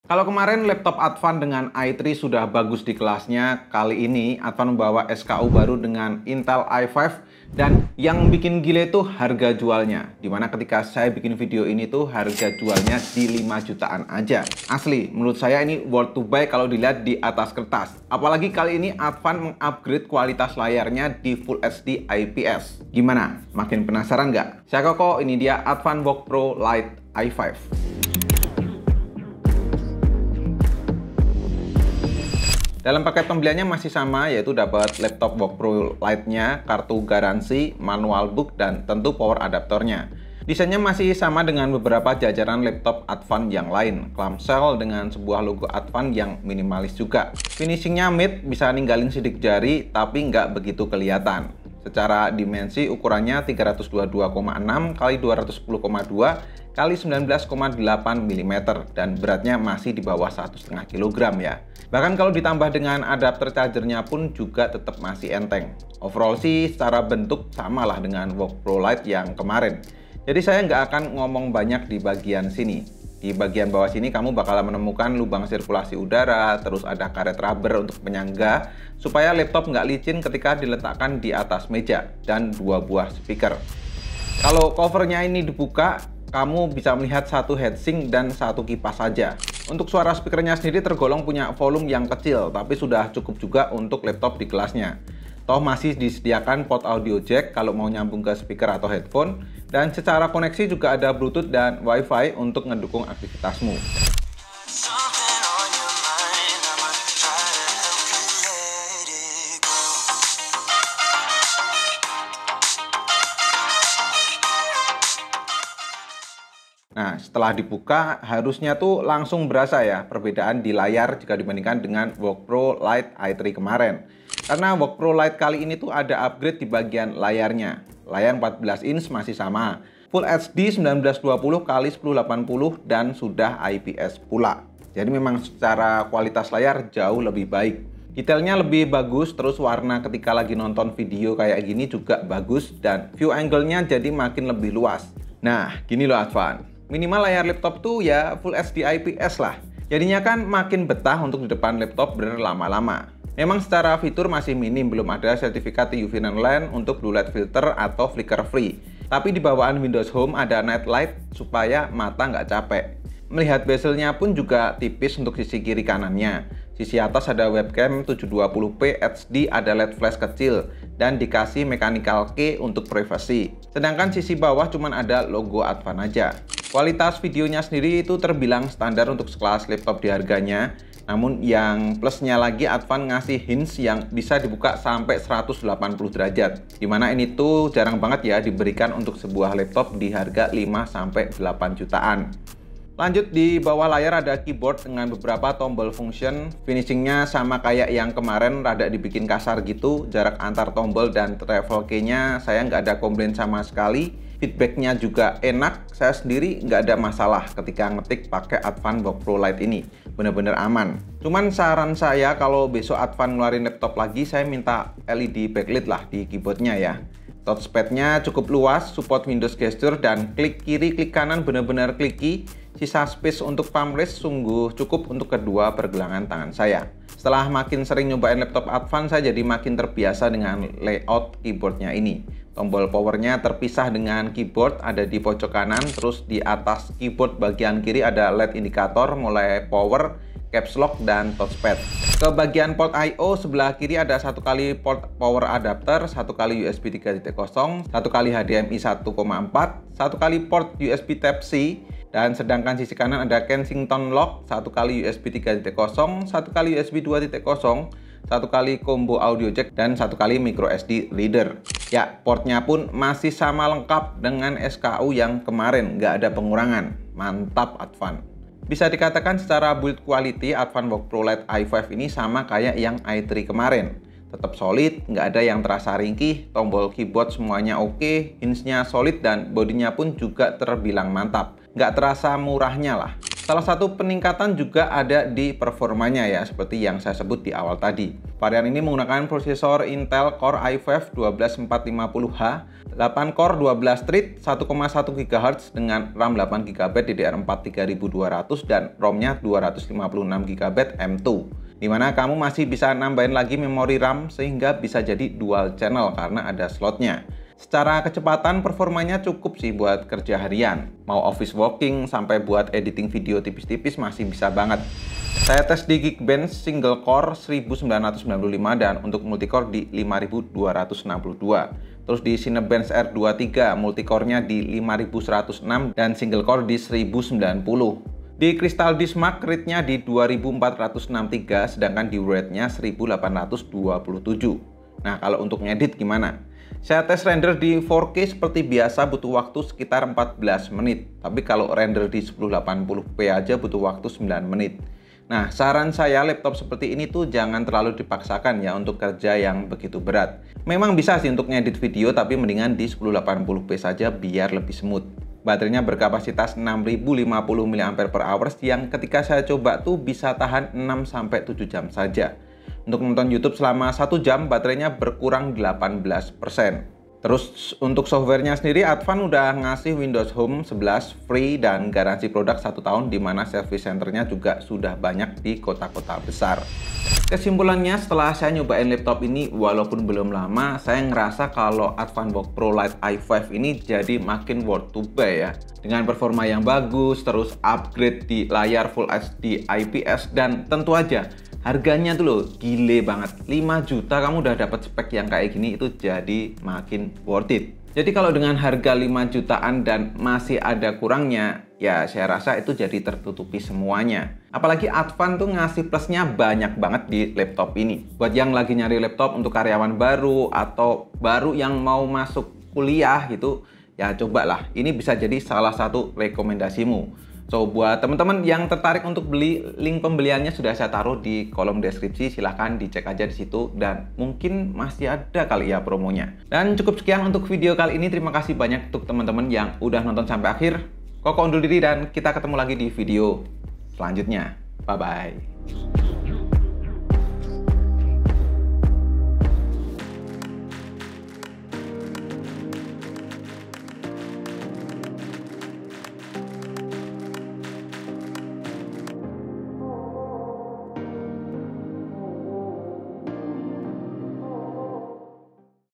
Kalau kemarin laptop Advan dengan i3 sudah bagus di kelasnya, kali ini Advan membawa SKU baru dengan Intel i5 dan yang bikin gile itu harga jualnya. Dimana ketika saya bikin video ini tuh harga jualnya di 5 jutaan aja. Asli, menurut saya ini worth to buy kalau dilihat di atas kertas. Apalagi kali ini Advan mengupgrade kualitas layarnya di Full HD IPS. Gimana? Makin penasaran nggak? Saya Koko, ini dia Advan VOOC Pro Lite i5. Dalam paket pembeliannya masih sama, yaitu dapat laptop VOOC Pro Lite-nya, kartu garansi, manual book, dan tentu power adaptornya. Desainnya masih sama dengan beberapa jajaran laptop Advan yang lain, clamshell dengan sebuah logo Advan yang minimalis juga. Finishingnya mid, bisa ninggalin sidik jari, tapi nggak begitu kelihatan. Secara dimensi ukurannya 322,6 x 210,2 x 19,8 mm dan beratnya masih di bawah 1,5 kg ya. Bahkan kalau ditambah dengan adapter chargernya pun juga tetap masih enteng. Overall sih secara bentuk samalah dengan VOOC Pro Lite yang kemarin. Jadi saya nggak akan ngomong banyak di bagian sini. Di bagian bawah sini kamu bakal menemukan lubang sirkulasi udara, terus ada karet rubber untuk penyangga, supaya laptop nggak licin ketika diletakkan di atas meja, dan 2 buah speaker. Kalau covernya ini dibuka, kamu bisa melihat satu heatsink dan satu kipas saja. Untuk suara speakernya sendiri tergolong punya volume yang kecil, tapi sudah cukup juga untuk laptop di kelasnya. Toh masih disediakan port audio jack kalau mau nyambung ke speaker atau headphone, dan secara koneksi juga ada Bluetooth dan Wi-Fi untuk mendukung aktivitasmu. Nah, setelah dibuka, harusnya tuh langsung berasa ya perbedaan di layar jika dibandingkan dengan VOOC Pro Lite i3 kemarin. Karena VOOC Pro Lite kali ini tuh ada upgrade di bagian layarnya. Layar 14 inch masih sama, Full HD 1920 x 1080 dan sudah IPS pula. Jadi memang secara kualitas layar jauh lebih baik. Detailnya lebih bagus, terus warna ketika lagi nonton video kayak gini juga bagus, dan view angle-nya jadi makin lebih luas. Nah, gini loh Advan. Minimal layar laptop tuh ya Full HD IPS lah. Jadinya kan makin betah untuk di depan laptop berlama-lama. Memang secara fitur masih minim, belum ada sertifikat UV non-lens untuk blue light filter atau flicker free. Tapi di bawaan Windows Home ada night light supaya mata nggak capek. Melihat bezelnya pun juga tipis untuk sisi kiri kanannya. Sisi atas ada webcam 720p HD, ada LED flash kecil, dan dikasih mechanical key untuk privasi. Sedangkan sisi bawah cuma ada logo Advan aja. Kualitas videonya sendiri itu terbilang standar untuk sekelas laptop di harganya. Namun yang plusnya lagi, Advan ngasih hinge yang bisa dibuka sampai 180 derajat. Dimana ini tuh jarang banget ya diberikan untuk sebuah laptop di harga 5-8 jutaan. Lanjut, di bawah layar ada keyboard dengan beberapa tombol function. Finishingnya sama kayak yang kemarin, rada dibikin kasar gitu. Jarak antar tombol dan travel key-nya saya nggak ada komplain sama sekali. Feedbacknya juga enak, saya sendiri nggak ada masalah ketika ngetik pakai Advan VOOC Pro Lite ini. Bener-bener aman. Cuman saran saya kalau besok Advan ngeluarin laptop lagi, saya minta LED backlit lah di keyboardnya ya. Touchpad-nya cukup luas, support Windows gesture, dan klik kiri, klik kanan bener-bener kliki. Sisa space untuk palm rest sungguh cukup untuk kedua pergelangan tangan saya. Setelah makin sering nyobain laptop Advan, saya jadi makin terbiasa dengan layout keyboardnya ini. Tombol powernya terpisah dengan keyboard, ada di pojok kanan, terus di atas keyboard bagian kiri ada LED indikator mulai power, caps lock, dan touchpad. Ke bagian port I/O sebelah kiri ada satu kali port power adapter, satu kali USB 3.0, satu kali HDMI 1.4, satu kali port USB Type-C, dan sedangkan sisi kanan ada Kensington lock, satu kali USB 3.0, satu kali USB 2.0, satu kali combo audio jack, dan satu kali micro SD reader. Ya, portnya pun masih sama lengkap dengan SKU yang kemarin, nggak ada pengurangan. Mantap Advan. Bisa dikatakan secara build quality, Advan VOOC Pro Lite i5 ini sama kayak yang i3 kemarin. Tetap solid, nggak ada yang terasa ringkih, tombol keyboard semuanya oke, hinge-nya solid, dan bodinya pun juga terbilang mantap. Nggak terasa murahnya lah. Salah satu peningkatan juga ada di performanya ya, seperti yang saya sebut di awal tadi. Varian ini menggunakan prosesor Intel Core i5 12450H, 8 core 12 thread, 1,1 GHz dengan RAM 8 GB DDR4 3200 dan ROM-nya 256 GB M2. Dimana kamu masih bisa nambahin lagi memori RAM sehingga bisa jadi dual channel karena ada slotnya. Secara kecepatan performanya cukup sih buat kerja harian. Mau office working sampai buat editing video tipis-tipis masih bisa banget. Saya tes di Geekbench single core 1995 dan untuk multicore di 5262. Terus di Cinebench R23 multicore-nya di 5106 dan single core di 1090. Di Crystal Disk Mark rate-nya di 2463 sedangkan di rate-nya 1827. Nah, kalau untuk ngedit gimana? Saya tes render di 4K seperti biasa butuh waktu sekitar 14 menit. Tapi kalau render di 1080p aja butuh waktu 9 menit. Nah, saran saya laptop seperti ini tuh jangan terlalu dipaksakan ya untuk kerja yang begitu berat. Memang bisa sih untuk ngedit video tapi mendingan di 1080p saja biar lebih smooth. Baterainya berkapasitas 6050 mAh yang ketika saya coba tuh bisa tahan 6-7 jam saja. Untuk nonton YouTube selama 1 jam, baterainya berkurang 18%. Terus untuk softwarenya sendiri, Advan udah ngasih Windows Home 11 free dan garansi produk 1 tahun, di mana service centernya juga sudah banyak di kota-kota besar. Kesimpulannya, setelah saya nyobain laptop ini, walaupun belum lama, saya ngerasa kalau AdvanBook Pro Lite i5 ini jadi makin worth to buy ya. Dengan performa yang bagus, terus upgrade di layar Full HD IPS, dan tentu aja harganya tuh loh gile banget. 5 juta kamu udah dapat spek yang kayak gini, itu jadi makin worth it. Jadi kalau dengan harga 5 jutaan dan masih ada kurangnya, ya saya rasa itu jadi tertutupi semuanya. Apalagi Advan tuh ngasih plusnya banyak banget di laptop ini. Buat yang lagi nyari laptop untuk karyawan baru atau baru yang mau masuk kuliah gitu, ya cobalah. Ini bisa jadi salah satu rekomendasimu. So, buat teman-teman yang tertarik untuk beli, link pembeliannya sudah saya taruh di kolom deskripsi. Silahkan dicek aja di situ dan mungkin masih ada kali ya promonya. Dan cukup sekian untuk video kali ini. Terima kasih banyak untuk teman-teman yang udah nonton sampai akhir. Koko undur diri dan kita ketemu lagi di video selanjutnya. Bye-bye.